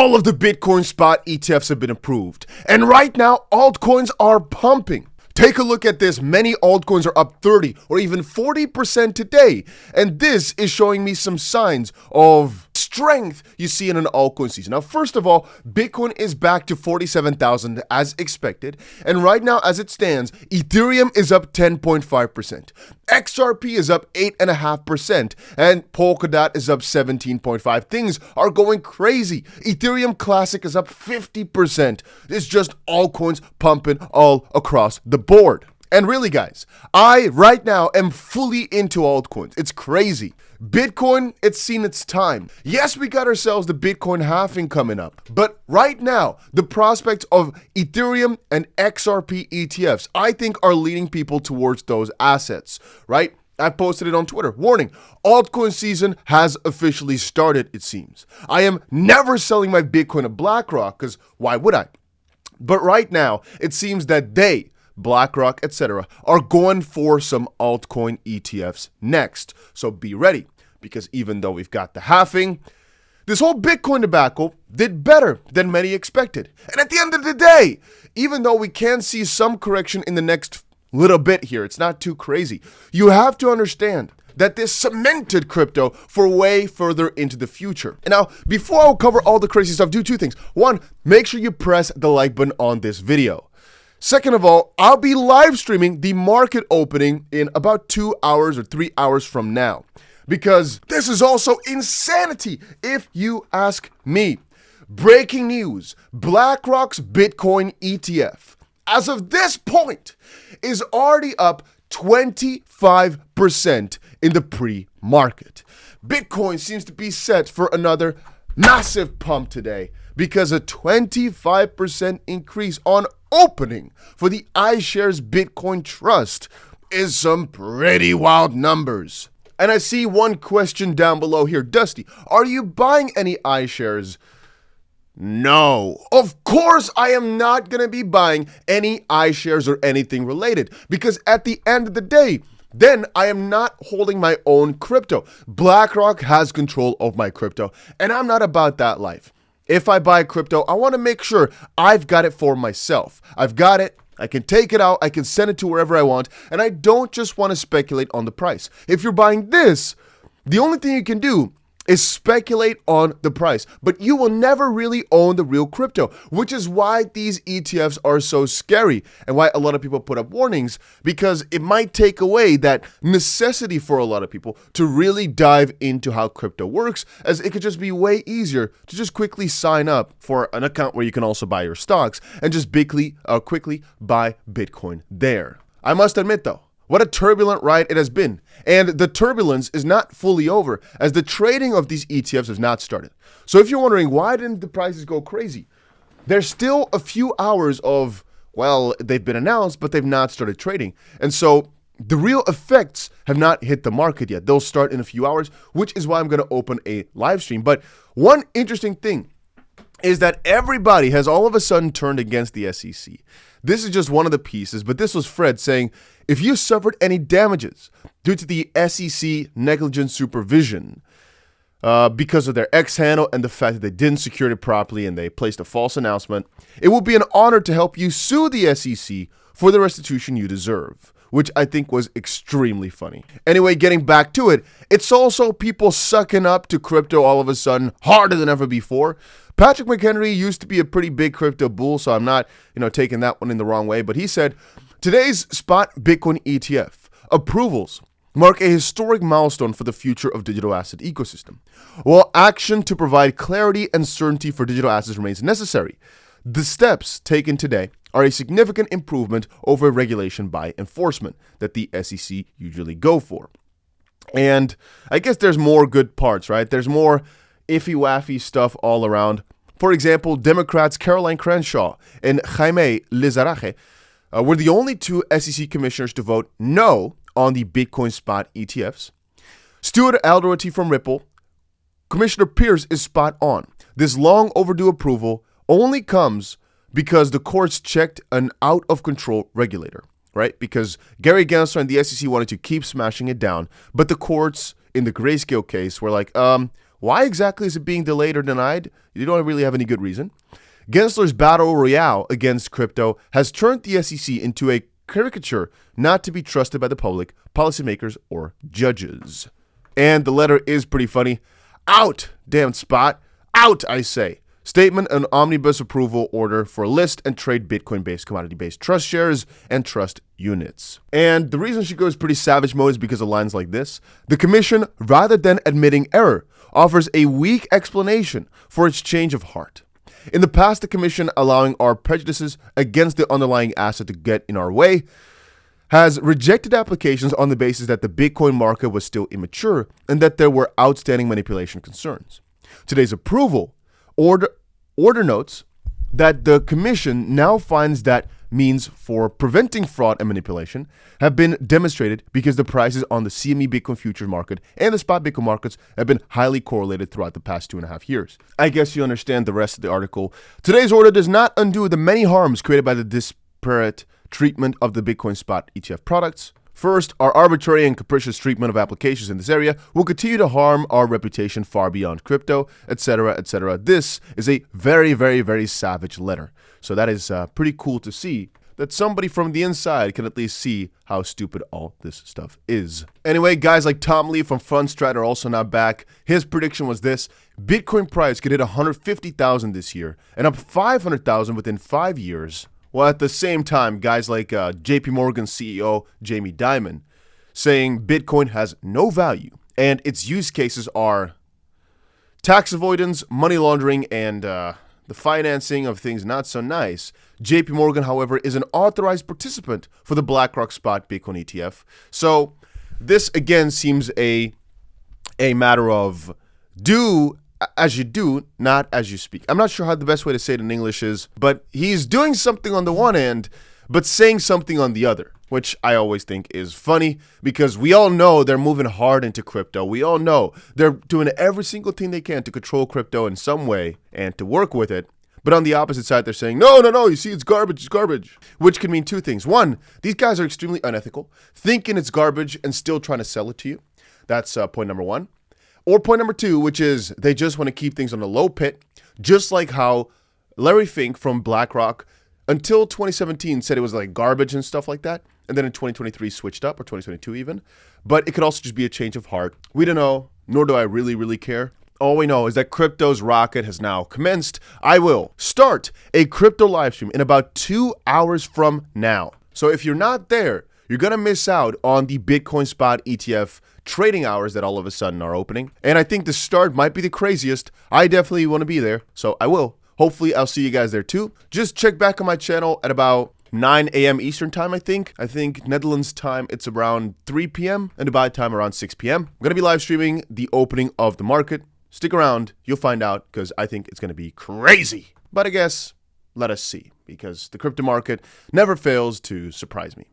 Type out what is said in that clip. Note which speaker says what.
Speaker 1: All of the Bitcoin spot ETFs have been approved, and right now altcoins are pumping. Take a look at this. Many altcoins are up 30 or even 40% today, and this is showing me some signs of strength you see in an altcoin season. Now, first of all, Bitcoin is back to 47,000 as expected, and right now as it stands, Ethereum is up 10.5%, XRP is up 8.5%, and Polkadot is up 17.5%. Things are going crazy. Ethereum Classic is up 50%. It's just altcoins pumping all across the board. And really, guys, I right now am fully into altcoins. It's crazy. Bitcoin, it's seen its time. Yes, we got ourselves the Bitcoin halving coming up, but right now, the prospects of Ethereum and XRP ETFs, I think, are leading people towards those assets, right? I posted it on Twitter. Warning, altcoin season has officially started, it seems. I am never selling my Bitcoin to BlackRock, because why would I? But right now, it seems that they, BlackRock, etc., are going for some altcoin ETFs next. So be ready, because even though we've got the halving, this whole Bitcoin debacle did better than many expected. And at the end of the day, even though we can see some correction in the next little bit here, it's not too crazy, you have to understand that this cemented crypto for way further into the future. And now, before I cover all the crazy stuff, do two things. One, make sure you press the like button on this video. Second of all, I'll be live streaming the market opening in about 2 hours or 3 hours from now, because this is also insanity if you ask me. Breaking news, BlackRock's Bitcoin ETF, as of this point, is already up 25% in the pre-market. Bitcoin seems to be set for another massive pump today, because a 25% increase on opening for the iShares Bitcoin Trust is some pretty wild numbers. And I see one question down below here. Dusty, are you buying any iShares? No. Of course I am not going to be buying any iShares or anything related, because at the end of the day, then I am not holding my own crypto. BlackRock has control of my crypto, and I'm not about that life. If I buy crypto, I want to make sure I've got it for myself. I've got it, I can take it out, I can send it to wherever I want, and I don't just want to speculate on the price. If you're buying this, the only thing you can do is speculate on the price, but you will never really own the real crypto, which is why these ETFs are so scary and why a lot of people put up warnings, because it might take away that necessity for a lot of people to really dive into how crypto works, as it could just be way easier to just quickly sign up for an account where you can also buy your stocks and just quickly buy Bitcoin there. I must admit though, what a turbulent ride it has been. And the turbulence is not fully over, as the trading of these ETFs has not started. So if you're wondering, why didn't the prices go crazy? There's still a few hours of, well, they've been announced, but they've not started trading. And so the real effects have not hit the market yet. They'll start in a few hours, which is why I'm going to open a live stream. But one interesting thing is that everybody has all of a sudden turned against the SEC. This is just one of the pieces, but this was Fred saying, if you suffered any damages due to the SEC negligent supervision because of their X handle and the fact that they didn't secure it properly and they placed a false announcement, it will be an honor to help you sue the SEC for the restitution you deserve, which I think was extremely funny. Anyway, getting back to it, it's also people sucking up to crypto all of a sudden harder than ever before. Patrick McHenry used to be a pretty big crypto bull, so I'm not, taking that one in the wrong way, but he said, today's spot Bitcoin ETF approvals mark a historic milestone for the future of digital asset ecosystem. While action to provide clarity and certainty for digital assets remains necessary, the steps taken today are a significant improvement over regulation by enforcement that the SEC usually go for. And I guess there's more good parts, right? There's more iffy-waffy stuff all around. For example, Democrats Caroline Crenshaw and 𝗕𝗓𝗓 were the only two SEC commissioners to vote no on the Bitcoin spot ETFs. Stuart Alderoty from Ripple, Commissioner Pierce is spot on. This long overdue approval only comes because the courts checked an out-of-control regulator, right? Because Gary Gensler and the SEC wanted to keep smashing it down, but the courts in the Grayscale case were like, Why exactly is it being delayed or denied? You don't really have any good reason. Gensler's battle royale against crypto has turned the SEC into a caricature not to be trusted by the public, policymakers, or judges. And the letter is pretty funny. Out, damn spot. Out, I say. Statement an omnibus approval order for list and trade Bitcoin-based commodity-based trust shares and trust units. And the reason she goes pretty savage mode is because of lines like this. The commission, rather than admitting error, offers a weak explanation for its change of heart. In the past, the commission, allowing our prejudices against the underlying asset to get in our way, has rejected applications on the basis that the Bitcoin market was still immature and that there were outstanding manipulation concerns. Today's approval order notes that the commission now finds that means for preventing fraud and manipulation have been demonstrated because the prices on the CME Bitcoin futures market and the spot Bitcoin markets have been highly correlated throughout the past 2.5 years. I guess you understand the rest of the article. Today's order does not undo the many harms created by the disparate treatment of the Bitcoin spot ETF products. First, our arbitrary and capricious treatment of applications in this area will continue to harm our reputation far beyond crypto, etc., etc. This is a very, very, very savage letter. So that is pretty cool to see that somebody from the inside can at least see how stupid all this stuff is. Anyway, guys like Tom Lee from Fundstrat are also not back. His prediction was this: Bitcoin price could hit 150,000 this year and up 500,000 within 5 years. While at the same time, guys like JP Morgan CEO Jamie Dimon saying Bitcoin has no value and its use cases are tax avoidance, money laundering, and the financing of things not so nice. JP Morgan, however, is an authorized participant for the BlackRock Spot Bitcoin ETF. So this again seems a matter of do as you do, not as you speak. I'm not sure how the best way to say it in English is, but he's doing something on the one end, but saying something on the other, which I always think is funny because we all know they're moving hard into crypto. We all know they're doing every single thing they can to control crypto in some way and to work with it. But on the opposite side, they're saying, no, you see, it's garbage, which can mean two things. One, these guys are extremely unethical, thinking it's garbage and still trying to sell it to you. That's point number one. Or point number two, which is they just want to keep things on the low pit, just like how Larry Fink from BlackRock until 2017 said it was like garbage and stuff like that. And then in 2023 switched up, or 2022 even. But it could also just be a change of heart. We don't know, nor do I really care. All we know is that crypto's rocket has now commenced. I will start a crypto live stream in about 2 hours from now. So if you're not there, you're going to miss out on the Bitcoin spot ETF trading hours that all of a sudden are opening. And I think the start might be the craziest. I definitely want to be there, so I will. Hopefully, I'll see you guys there too. Just check back on my channel at about 9 a.m. Eastern time, I think. Netherlands time, it's around 3 p.m. and Dubai time around 6 p.m. I'm going to be live streaming the opening of the market. Stick around. You'll find out because I think it's going to be crazy. But I guess, let us see, because the crypto market never fails to surprise me.